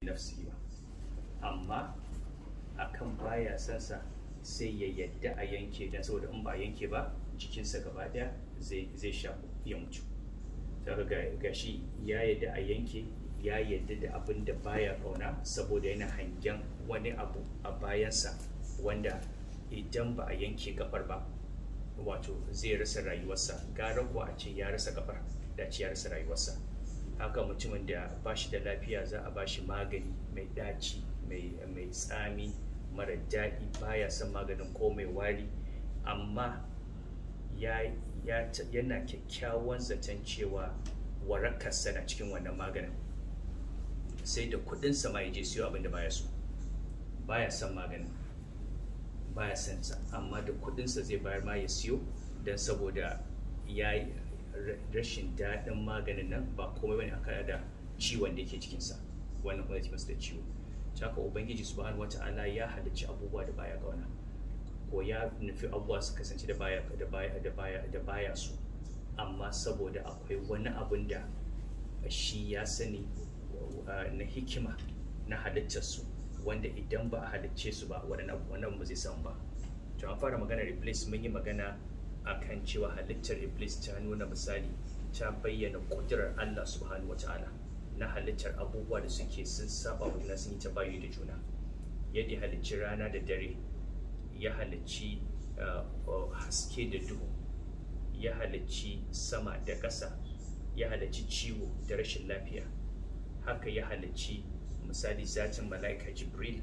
nafsihi ba, amma akan baya son sa sai ya yadda a yanke, dan saboda in ba a yanke ba jikinsa gaba daya zai shafu ya mutu. Daga gashi ya yadda a yanke, ya yadda da abin da baya kauna saboda yana hangen wani abu a bayansa wanda idan ba a yanke kafar ba wato zai rasa rayuwarsa, gara kuwa a ce ya rasa kafar da ce ya rasa rayuwarsa. Haka mutumin da ba shi da lafiya za a ba shi magani mai daci mai tsami mara daɗi, baya son maganin ko mai wari, amma yana kyakkyawan zaton cewa warakarsa na cikin wannan maganin, sai da kuɗinsa ma ya je siyo abin da baya so, baya son maganin, baya son sa, amma da kuɗinsa zai bayar ma ya siyo don saboda ya yi rashin daɗin maganin nan ba komai bane aka da ciwon da yake cikinsa, wannan kuma yake masa da ciwo. Haka ubangiji subhanahu wata'ala ya halicci abubuwa da baya kauna, ko ya nufi abubuwa su kasance da baya su, amma saboda akwai wani abun da shi ya sani na hikima na halittarsu wanda idan ba a halicce su ba wannan ba zai samu ba. To an fara maganar iblis, mun yi magana akan cewa halittar iblis ta nuna misali, ta bayyana kudurar Allah subhanahu wata'ala na halittar abubuwa da suke sun saba wa juna, sun yi ta bayu da juna. Yadda ya halicci rana da dare, ya halicci haske da duhu, ya halicci sama da ƙasa, ya halicci ciwo da rashin lafiya, haka ya halicci misali zatin mala'ika Jibril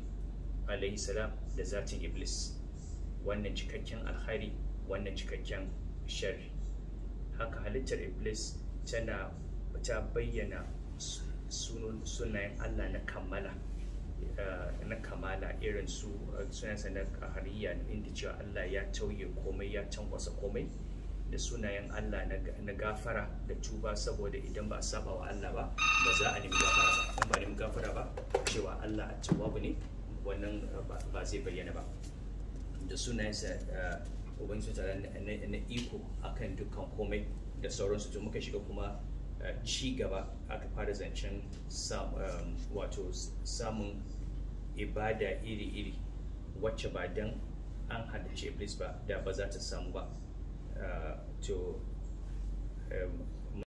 alayhi salam da zatin iblis, wannan cikakken alkhairi, wannan cikakken sharri. Haka halittar iblis ta bayyana sunayen Allah na kamala irin su sunayensa na kahariya, inda cewa Allah ya tauye komai, ya tankwasa komai, da sunayen Allah na gafara da tuba, saboda idan ba a saba wa Allah ba za a nemi gafara ba, in ba nemi gafara ba cewa Allah a tawwabu ne, wannan ba zai bayyana ba. Da sunayensa ubangiji ta na iko akan dukkan komai da sauransu. To muka shiga kuma ci gaba, aka fara zancen wato samun ibada iri-iri wacce ba dan an halarci iblis ba da ba za ta samu ba. To